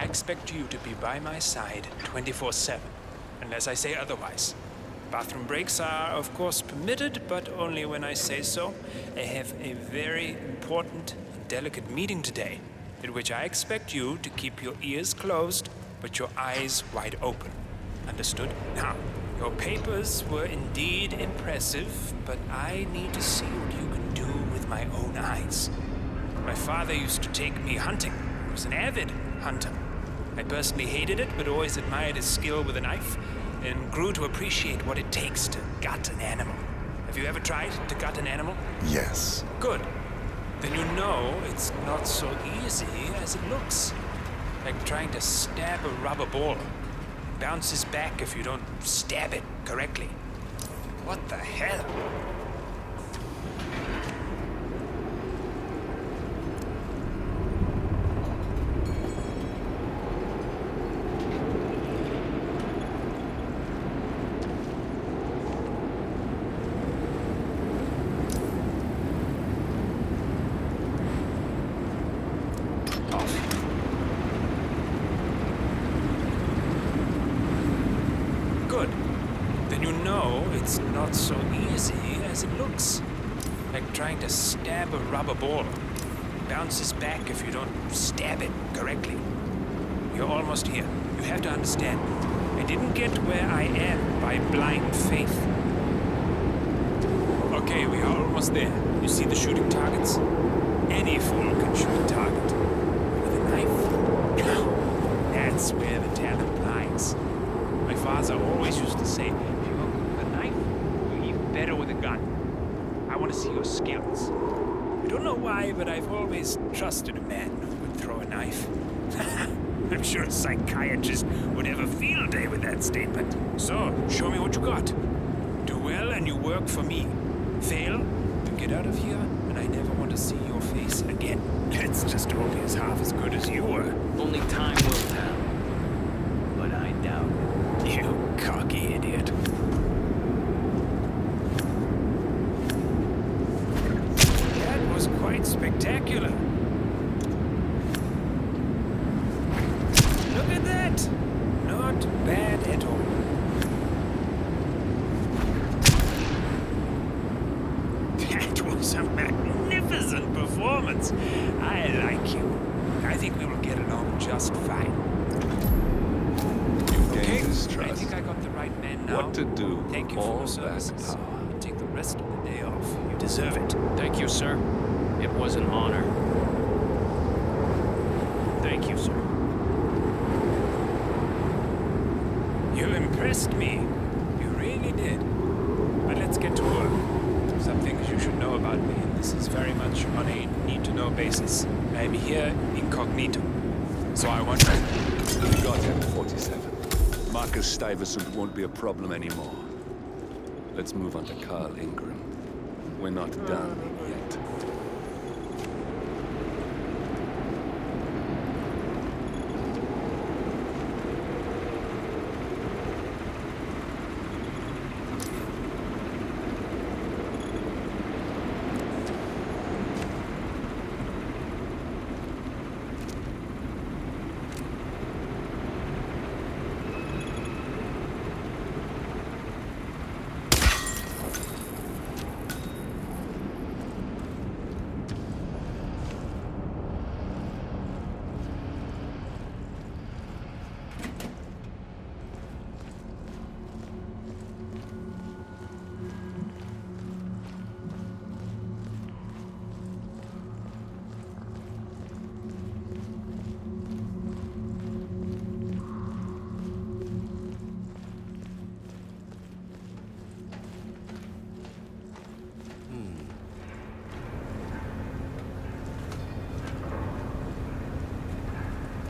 I expect you to be by my side 24/7, unless I say otherwise. Bathroom breaks are, of course, permitted, but only when I say so. I have a very important and delicate meeting today, in which I expect you to keep your ears closed, but your eyes wide open. Understood? Now, your papers were indeed impressive, but I need to see what you can do with my own eyes. My father used to take me hunting. He was an avid hunter. I personally hated it, but always admired his skill with a knife, and grew to appreciate what it takes to gut an animal. Have you ever tried to gut an animal? Yes. Good. Then you know it's not so easy as it looks. Like trying to stab a rubber ball. It bounces back if you don't stab it correctly. What the hell? Good. Then you know it's not so easy as it looks. Like trying to stab a rubber ball. It bounces back if you don't stab it correctly. You're almost here. You have to understand. I didn't get where I am by blind faith. Okay, we are almost there. You see the shooting targets? Any fool can shoot a target. With a knife? That's where the talent lies. My father always used to say, if you are good with a knife, you're even better with a gun. I want to see your skills. I don't know why, but I've always trusted a man who would throw a knife. I'm sure a psychiatrist would have a field day with that statement. So, show me what you got. Do well and you work for me. Fail, you get out of here, and I never want to see your face again. Let's just hope he's half as good as you were. Only time will tell. But I doubt it. You cocky idiot. That was quite spectacular. Look at that. Not bad at all. That was a magnificent performance. I like you. I think we will get along just fine. Okay, I think I got the right man now. What to do? Thank you all for your services. that power. You take the rest of the day off. You deserve it. Thank you, sir. It was an honor. Thank you, sir. You impressed me. You really did. But let's get to work. Some things you should know about me, and this is very much on a need-to-know basis. I am here incognito. So I want to... We got M47. Marcus Stuyvesant won't be a problem anymore. Let's move on to Carl Ingram. We're not done yet.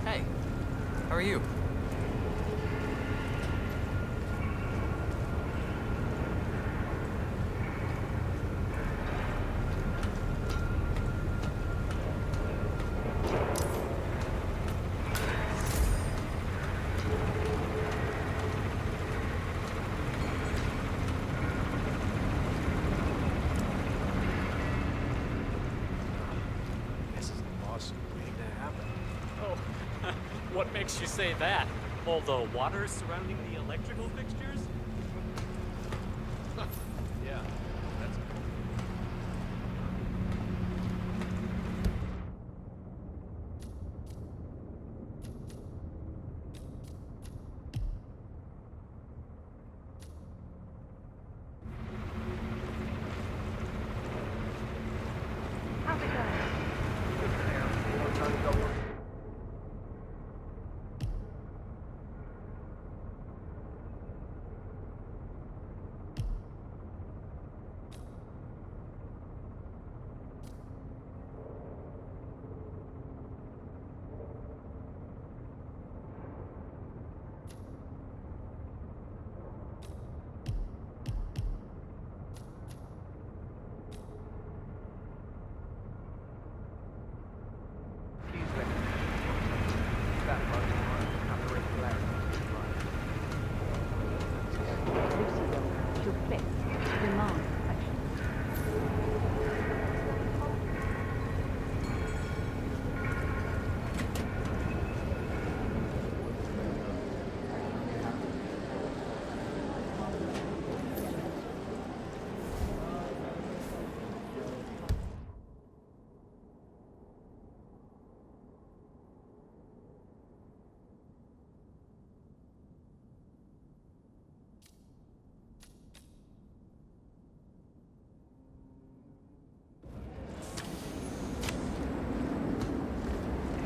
Hey, how are you? This is an awesome waiting to happen. Oh, What makes you say that? All the water surrounding the electrical fixtures? Yeah, that's to fix, demand perfection.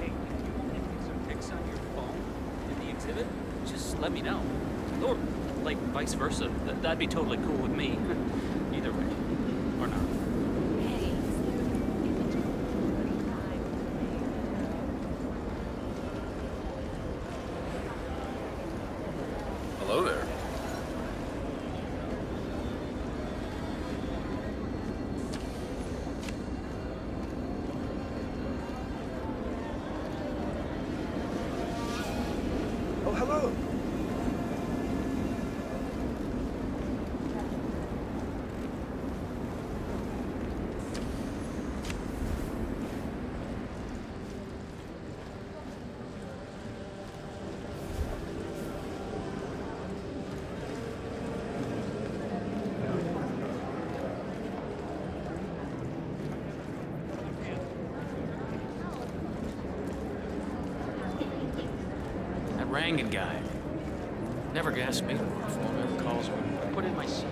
Hey, can you take some pics on your phone in the exhibit? Just let me know. Or, like, vice versa. That'd be totally cool with me. Either way. Or not. Hey, Hello there. Oh, hello. That Rangan guy. Never gassed me. Phone never calls me. Put in my seat.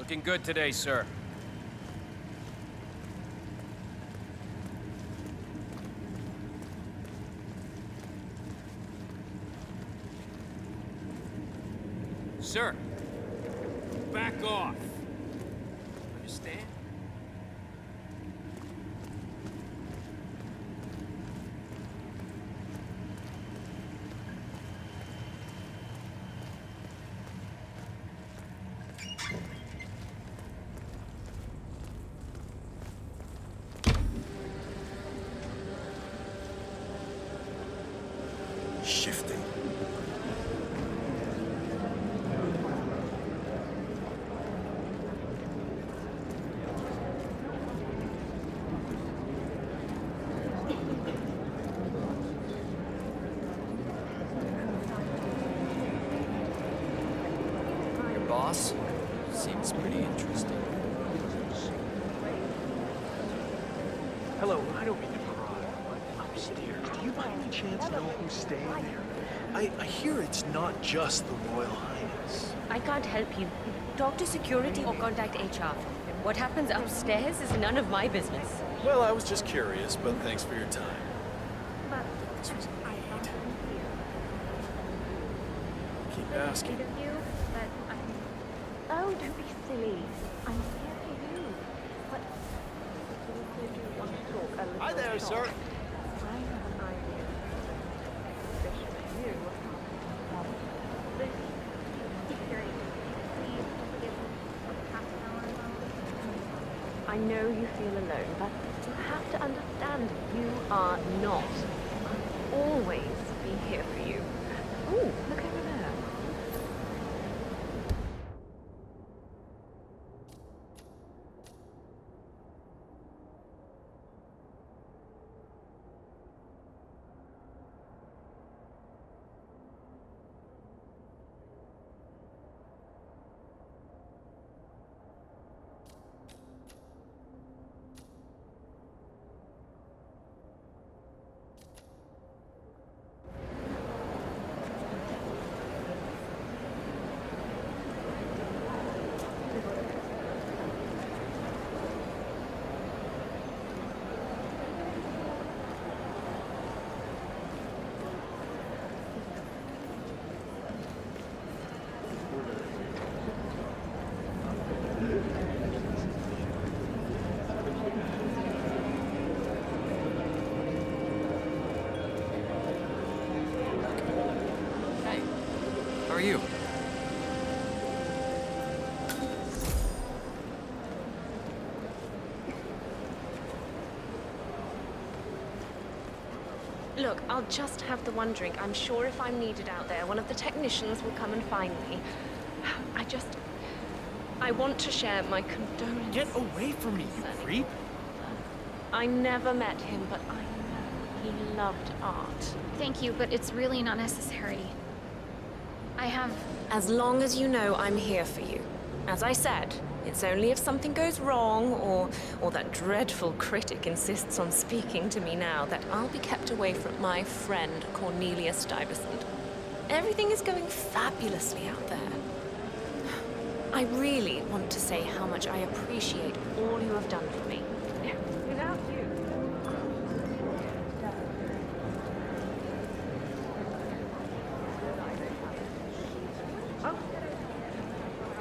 looking good today, sir. Sir, back off. Understand? Shifting. Your boss seems pretty interesting. Hello, I don't mean to pry, but upstairs, do you by any chance know who's staying there? I hear it's not just the Royal Highness. I can't help you. Talk to security or contact HR. What happens upstairs is none of my business. Well, I was just curious, but thanks for your time. This was an aid. Keep asking. Oh, don't be silly. I'm here for you. But do want to talk a little Hi there, shop. sir. I have an idea. Especially you. This security. Please forgive me for half an hour ago. I know you feel alone, but you have to understand you are not. I'll always be here for you. Oh, look over there. Hey, how are you? Look, I'll just have the one drink. I'm sure if I'm needed out there, one of the technicians will come and find me. I want to share my condolences. Get away from me, you creep! I never met him, but I know he loved art. Thank you, but it's really not necessary. I have... As long as you know I'm here for you. As I said, it's only if something goes wrong or that dreadful critic insists on speaking to me now that I'll be kept away from my friend Cornelia Stuyvesant. Everything is going fabulously out there. I really want to say how much I appreciate all you have done for me. Without you.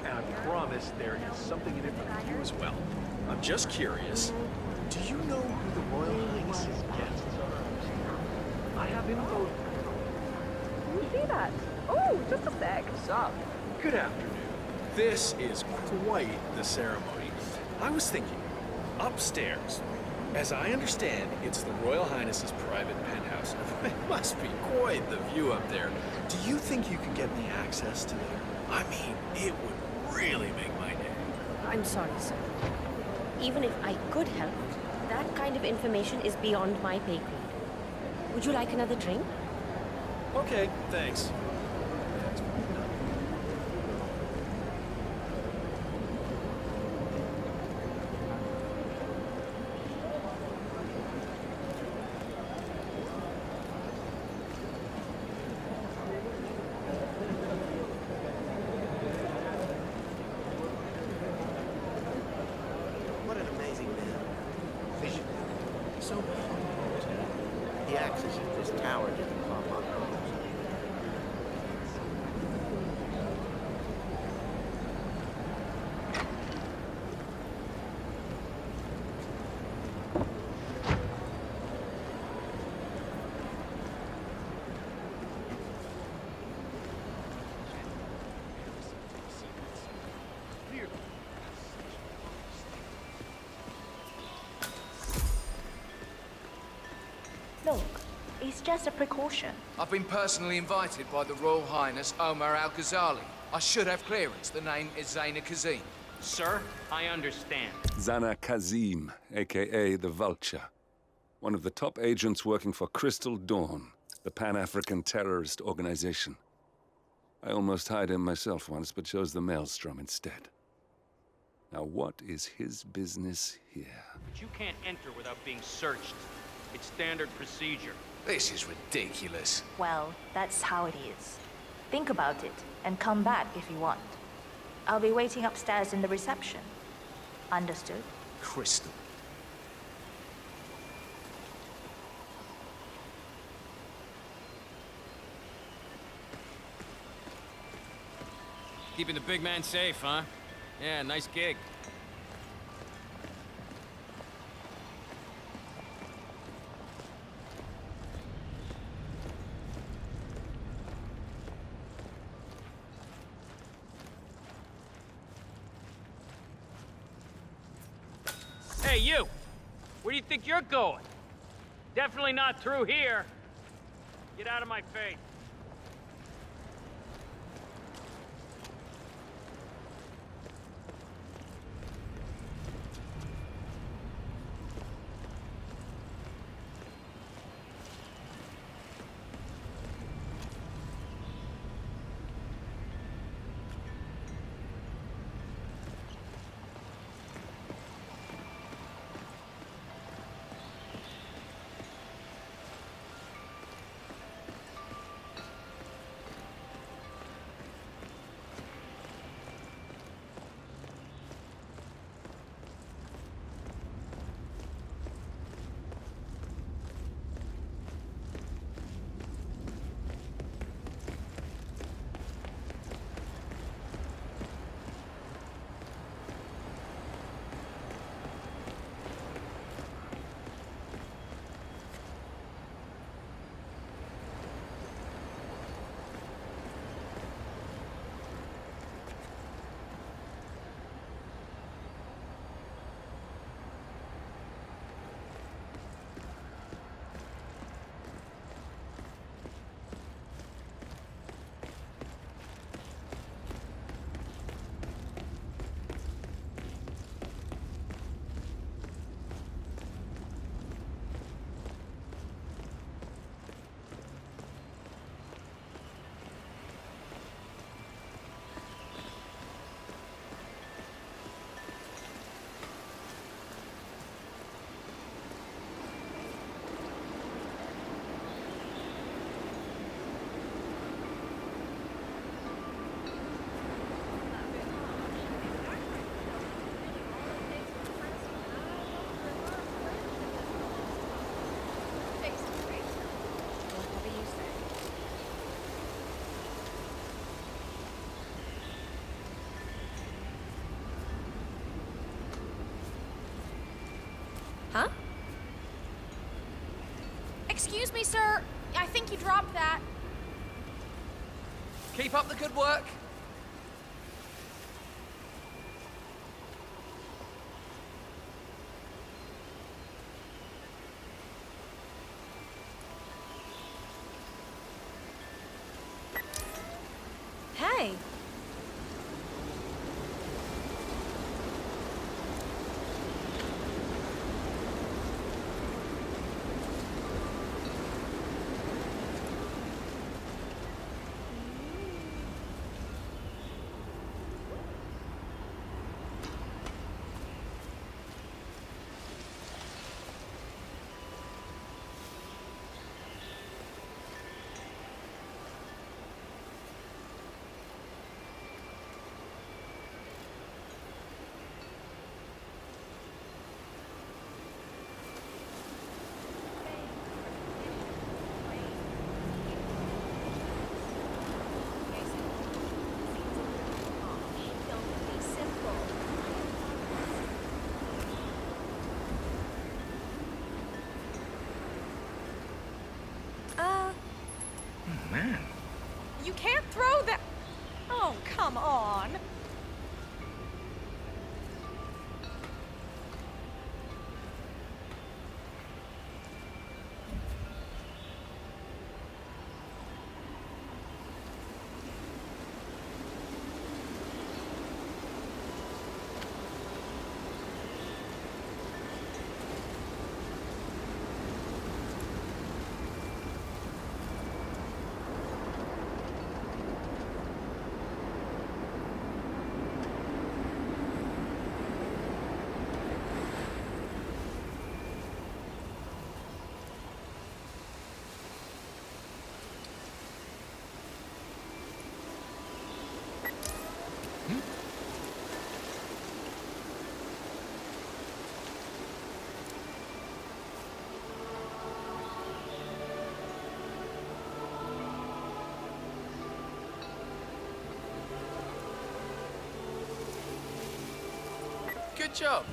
And I promise there is something in it for you as well. I'm just curious. Do you know who the Royal Highness's guests are? I have info. Can you see that? Oh, just a sec. What's up? Good afternoon. This is quite the ceremony. I was thinking, upstairs. As I understand, it's the Royal Highness's private penthouse. It must be quite the view up there. Do you think you could get me access to there? I mean, it would really make my day. I'm sorry, sir. Even if I could help, that kind of information is beyond my pay grade. Would you like another drink? Okay, thanks. What an amazing man. Visionary. So bold. He acts as if this tower didn't pop up. Look, it's just a precaution. I've been personally invited by the Royal Highness Omar Al-Ghazali. I should have clearance. The name is Zaina Kazim. Sir, I understand. Zana Kazim, a.k.a. the Vulture. One of the top agents working for Crystal Dawn, the Pan-African terrorist organization. I almost hired him myself once, but chose the Maelstrom instead. Now what is his business here? But you can't enter without being searched. It's standard procedure. This is ridiculous. Well, that's how it is. Think about it, and come back if you want. I'll be waiting upstairs in the reception. Understood? Crystal. Keeping the big man safe, huh? Yeah, nice gig. Hey, you! Where do you think you're going? Definitely not through here. Get out of my face. Huh? Excuse me, sir. I think you dropped that. Keep up the good work. Hey. Man. You can't throw that. Oh, come on. Good job.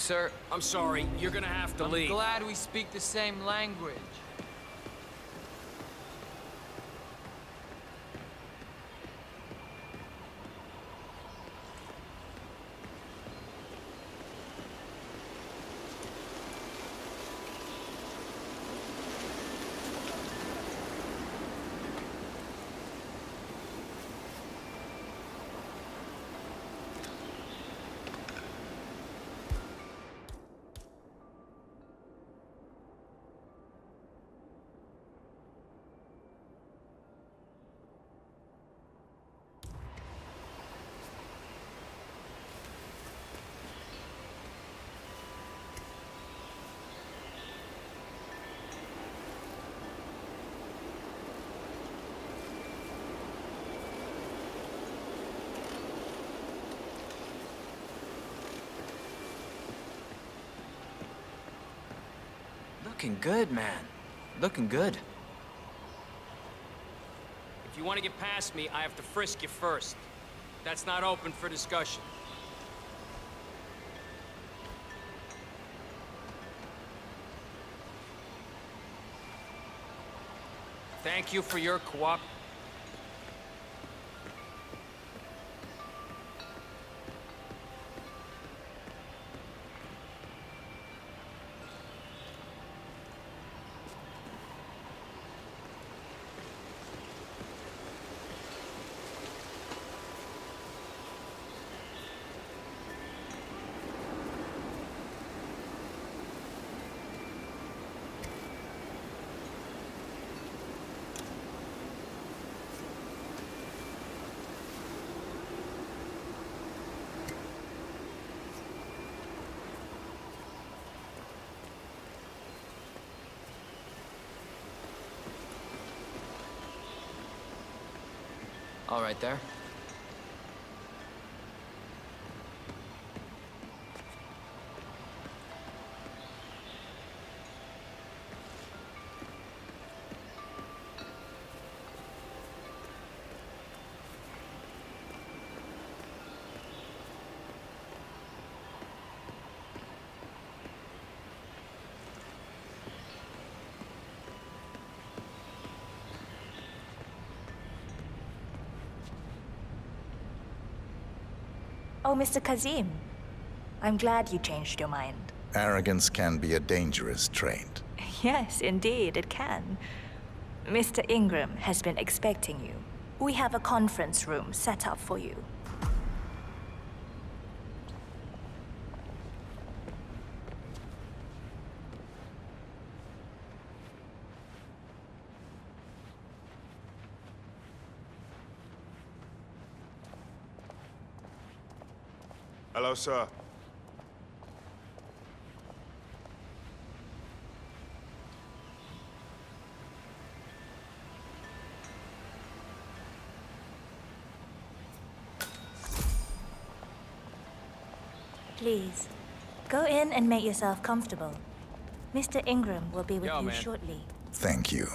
Sir, I'm sorry. You're gonna have to leave. I'm glad we speak the same language. Looking good, man. Looking good. If you want to get past me, I have to frisk you first. That's not open for discussion. Thank you for your cooperation. All right there. Oh, Mr. Kazim. I'm glad you changed your mind. Arrogance can be a dangerous trait. Yes, indeed, it can. Mr. Ingram has been expecting you. We have a conference room set up for you. Hello, sir. Please, go in and make yourself comfortable. Mr. Ingram will be with you man. shortly. Thank you.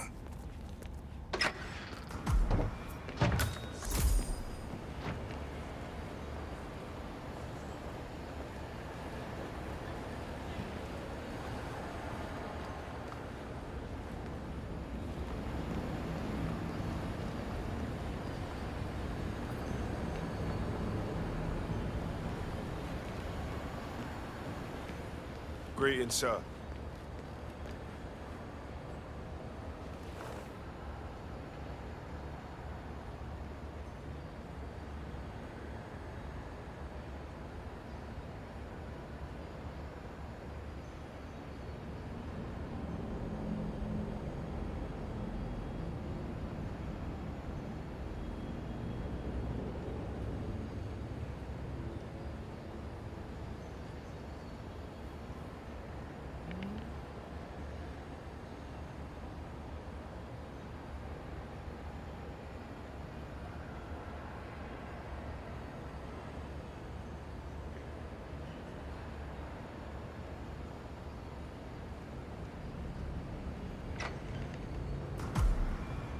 Greetings, sir.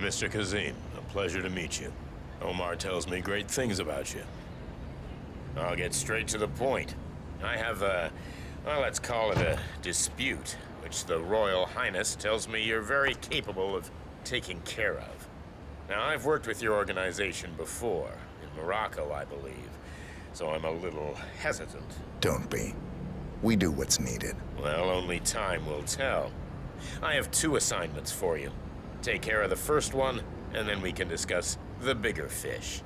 Mr. Kazim, a pleasure to meet you. Omar tells me great things about you. I'll get straight to the point. I have a Well, let's call it a dispute, which the Royal Highness tells me you're very capable of taking care of. Now, I've worked with your organization before, in Morocco, I believe, so I'm a little hesitant. Don't be. We do what's needed. Well, only time will tell. I have 2 assignments for you. Take care of the first one, and then we can discuss the bigger fish.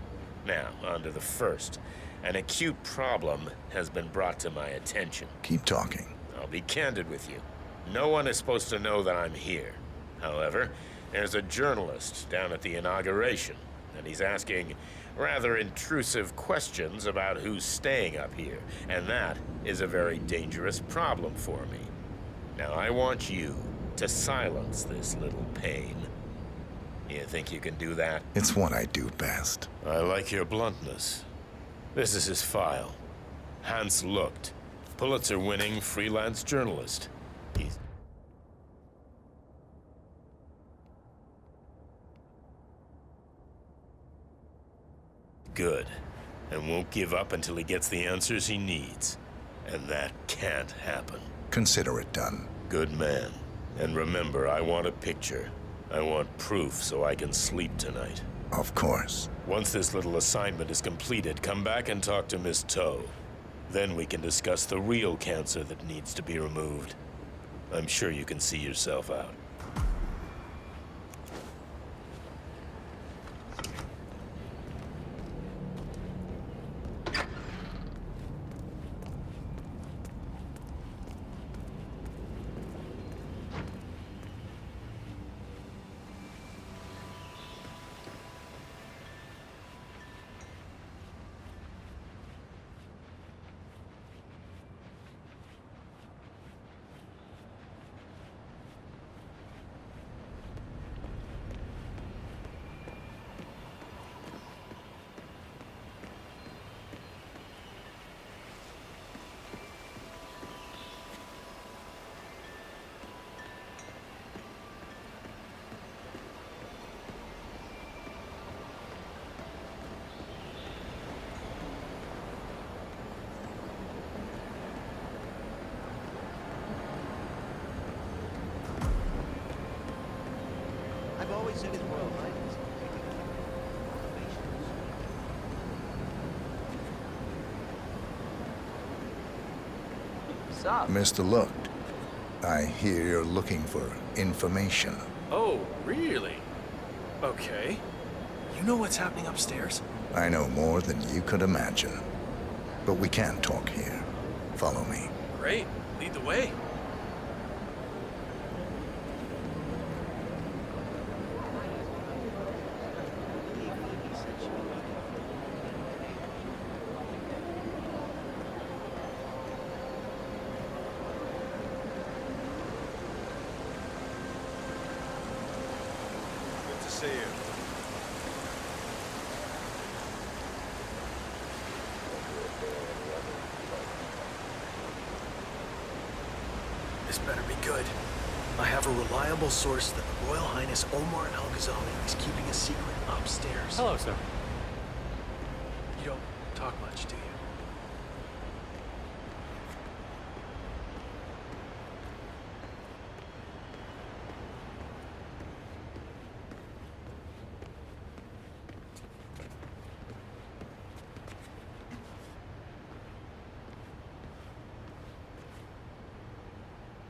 Now, on to the first. An acute problem has been brought to my attention. Keep talking. I'll be candid with you. No one is supposed to know that I'm here. However, there's a journalist down at the inauguration, and he's asking rather intrusive questions about who's staying up here, and that is a very dangerous problem for me. Now, I want you to silence this little pain. You think you can do that? It's what I do best. I like your bluntness. This is his file. Hans Lucht, Pulitzer-winning freelance journalist. He's... good, and won't give up until he gets the answers he needs. And that can't happen. Consider it done. Good man. And remember, I want a picture. I want proof so I can sleep tonight. Of course. Once this little assignment is completed, come back and talk to Miss Toe. Then we can discuss the real cancer that needs to be removed. I'm sure you can see yourself out. I've always said His Royal Highness. Sup? Mr. Lucht, I hear you're looking for information. Oh, really? Okay. You know what's happening upstairs? I know more than you could imagine. But we can't talk here. Follow me. Great. Lead the way. Good to see you. This better be good. I have a reliable source that the Royal Highness Omar Al-Ghazali is keeping a secret upstairs. Hello, sir. You don't talk much, do you?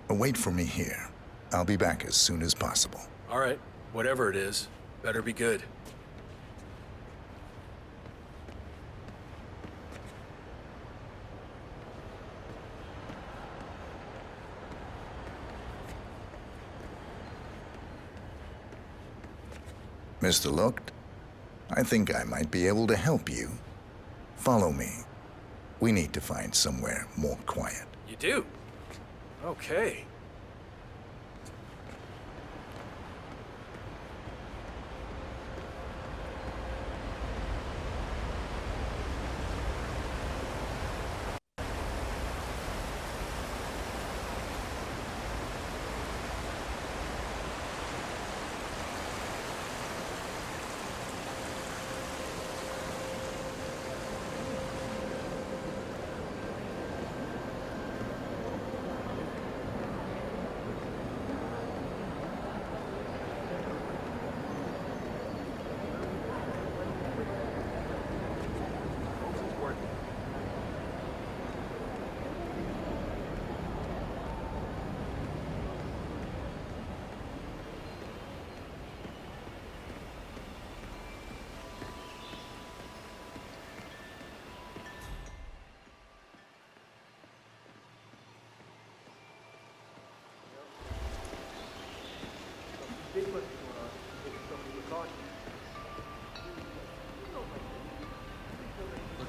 Wait for me here. I'll be back as soon as possible. All right. Whatever it is, better be good. Mr. Lucht, I think I might be able to help you. Follow me. We need to find somewhere more quiet. You do? Okay.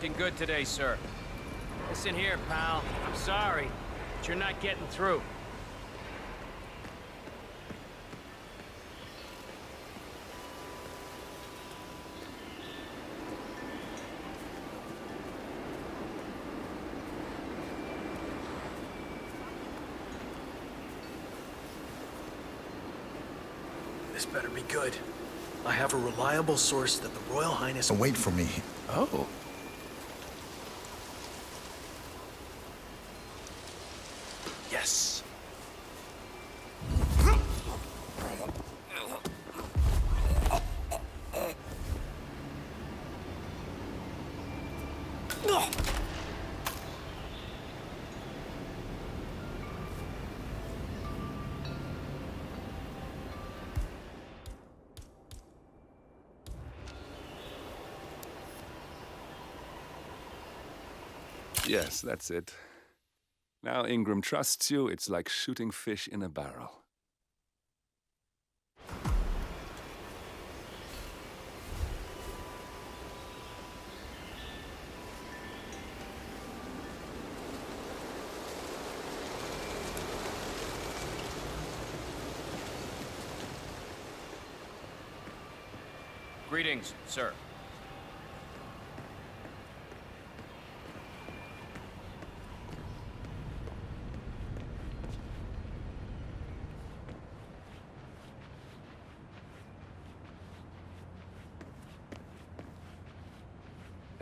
looking good today, sir. Listen here, pal. I'm sorry, but you're not getting through. This better be good. I have a reliable source that the Royal Highness... Wait for me. Oh. Yes. Yes, that's it. Now Ingram trusts you, it's like shooting fish in a barrel. Greetings, sir.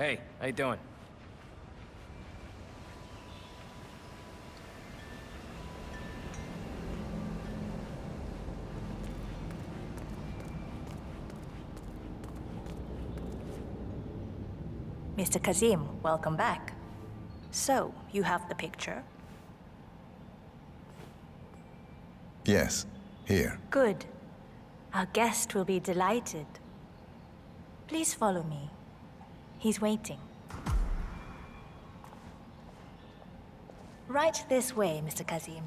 Hey, how you doing? Mr. Kazim, welcome back. So, you have the picture? Yes, here. Good. Our guest will be delighted. Please follow me. He's waiting. Right this way, Mr. Kazim.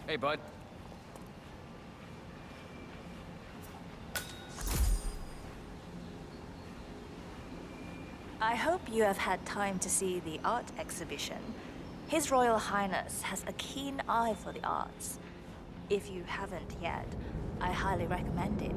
Hey, bud. I hope you have had time to see the art exhibition. His Royal Highness has a keen eye for the arts. If you haven't yet, I highly recommend it.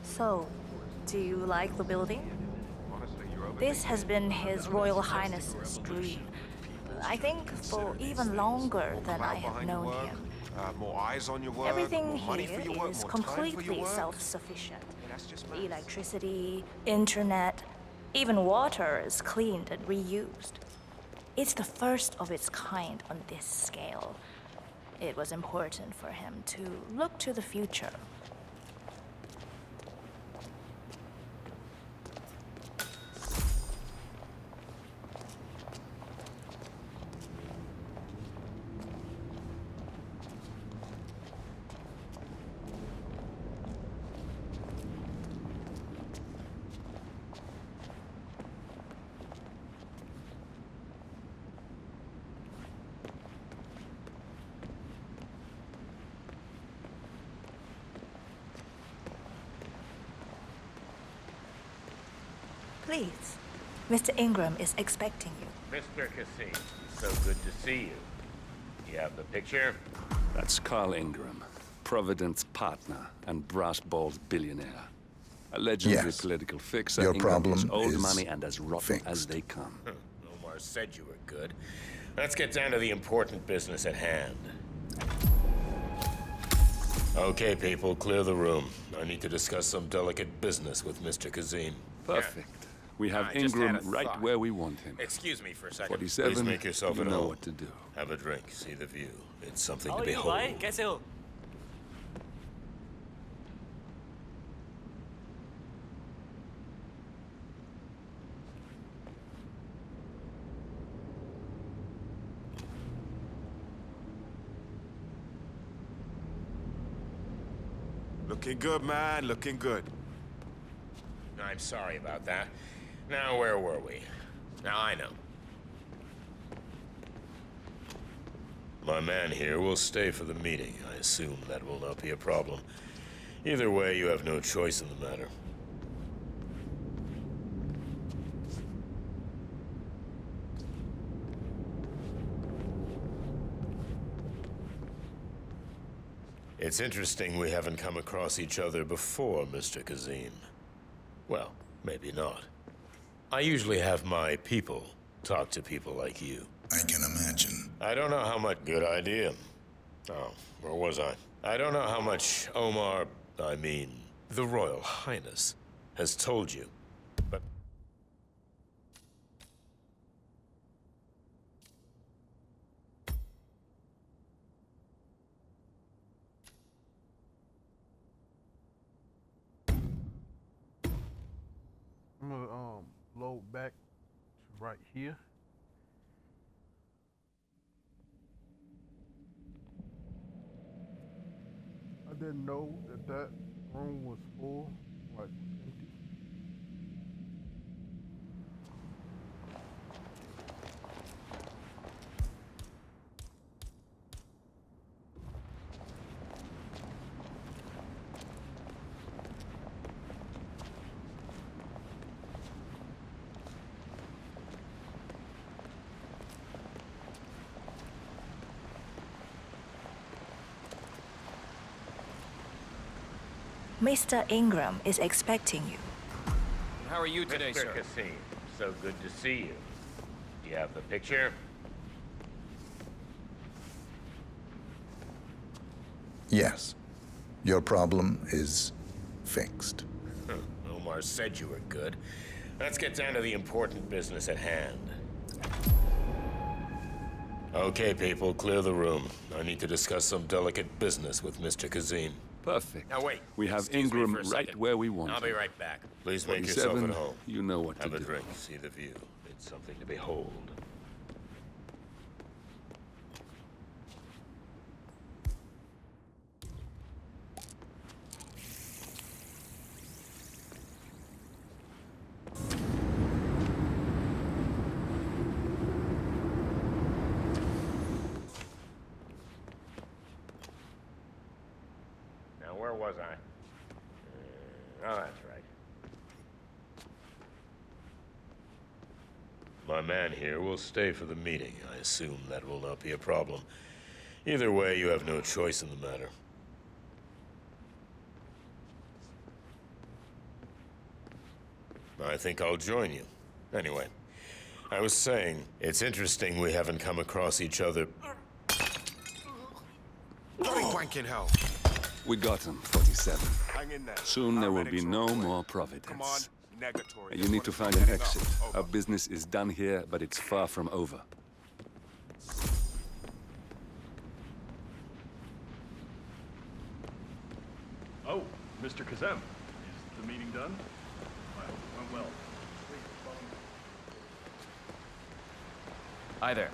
So, do you like the building? This has been His Royal Highness's dream. I think for even longer than I have known him. More eyes on your work, Everything more money here for your work, is more time for your completely work. self-sufficient. That's just maths. Electricity, internet, even water is cleaned and reused. It's the first of its kind on this scale. It was important for him to look to the future. Please. Mr. Ingram is expecting you. Mr. Cassim, so good to see you. You have the picture? That's Carl Ingram, Providence partner and brass balls billionaire. A legendary Yes. political fixer. Your Ingram problem is old is money and as rotten as fixed. they come. Omar said you were good. Let's get down to the important business at hand. Okay, people, clear the room. I need to discuss some delicate business with Mr. Kazim. Perfect. We have I just had Ingram a right thought. where we want him. Excuse me for a second. 47, Please make yourself you at know home. what to do. Have a drink, see the view. It's something How to are you, behold. bhai? कैसे हो? Looking good, man. Looking good. I'm sorry about that. Now, where were we? Now I know. My man here will stay for the meeting. I assume that will not be a problem. Either way, you have no choice in the matter. It's interesting we haven't come across each other before, Mr. Kazim. Well, maybe not. I usually have my people talk to people like you. I can imagine. I don't know how much... Good idea. Oh, where was I? I don't know how much the Royal Highness, has told you, but... I'm gonna load back to right here. I didn't know that that room was full, like empty. Mr. Ingram is expecting you. How are you today, Mr. sir? Kazim, so good to see you. Do you have the picture? Yes. Your problem is fixed. Omar said you were good. Let's get down to the important business at hand. Okay, people, clear the room. I need to discuss some delicate business with Mr. Kazim. Perfect. Now wait. We have Excuse me Ingram for a right second. where we want I'll be him. right back. Please make yourself 47, at home. you know what Have to a do. drink. See the view. It's something to behold. Now, where was I? Oh, that's right. My man here will stay for the meeting. I assume that will not be a problem. Either way, you have no choice in the matter. I think I'll join you. Anyway, I was saying, it's interesting we haven't come across each other. Bloody wanking hell. We got him, 47. Hang in there. Soon there will be Paramedics are no on the way. more Come on, Providence. negatory. You need to find an exit. Our business is done here, but it's far from over. Oh, Mr. Kazem, is the meeting done? I hope it went well. Hi there.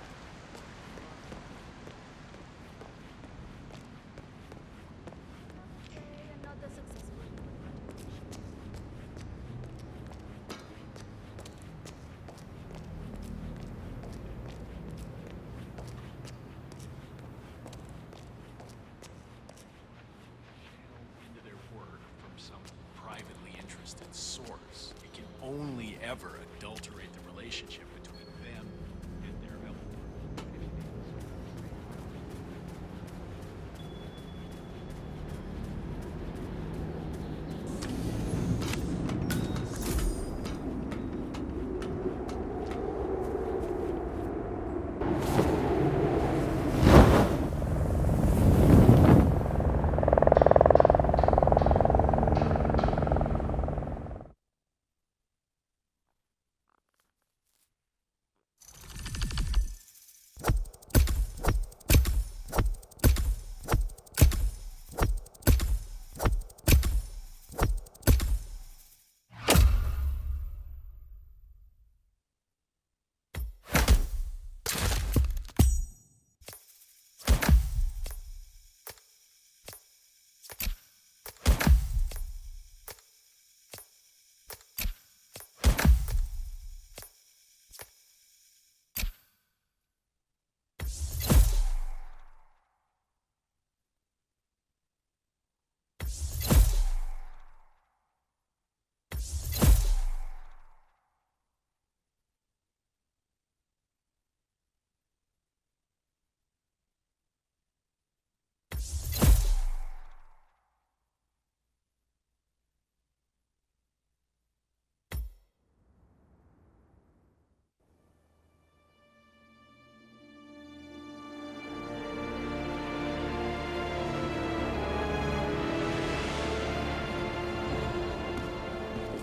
Into their word from some privately interested source. It can only ever adulterate the relationship between them and their elder.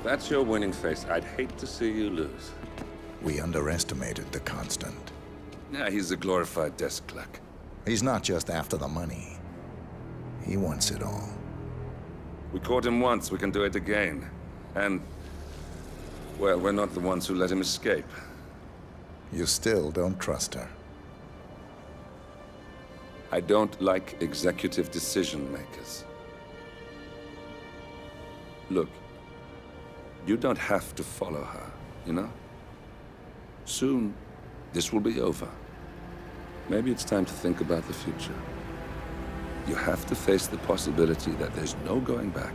If that's your winning face, I'd hate to see you lose. We underestimated the Constant. Yeah, he's a glorified desk clerk. He's not just after the money. He wants it all. We caught him once, we can do it again. And, well, we're not the ones who let him escape. You still don't trust her. I don't like executive decision makers. Look, you don't have to follow her, you know? Soon, this will be over. Maybe it's time to think about the future. You have to face the possibility that there's no going back.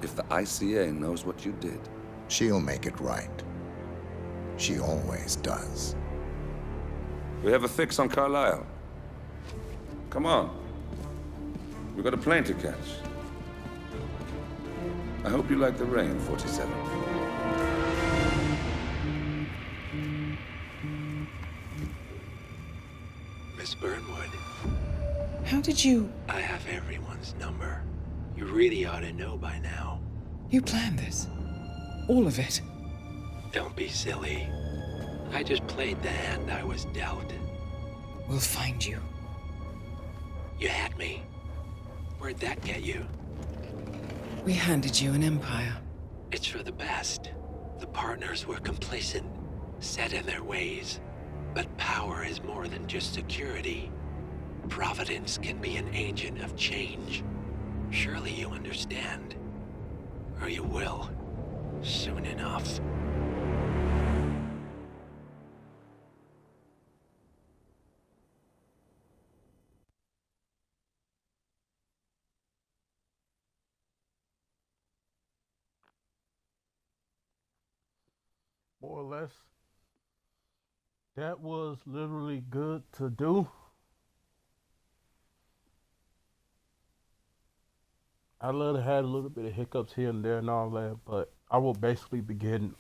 If the ICA knows what you did, she'll make it right. She always does. We have a fix on Carlisle. Come on. We've got a plane to catch. I hope you like the rain, 47. Miss Burnwood. How did you... I have everyone's number. You really ought to know by now. You planned this? All of it? Don't be silly. I just played the hand I was dealt. We'll find you. You had me. Where'd that get you? We handed you an empire. It's for the best. The partners were complacent, set in their ways. But power is more than just security. Providence can be an agent of change. Surely you understand. Or you will. Soon enough. More or less, that was literally good to do. I had a little bit of hiccups here and there and all that, but I will basically be getting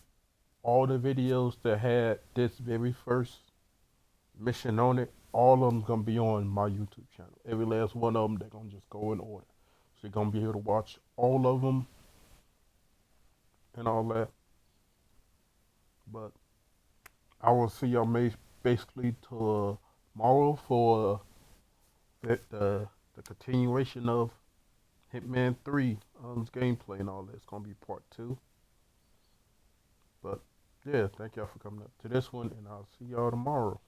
all the videos that had this very first mission on it. All of them gonna be on my YouTube channel. Every last one of them, they're gonna just go in order. So you're gonna be able to watch all of them and all that. But I will see y'all basically tomorrow for the continuation of HitMan 3 gameplay and all that. It's going to be part 2. But yeah, thank y'all for coming up to this one, and I'll see y'all tomorrow.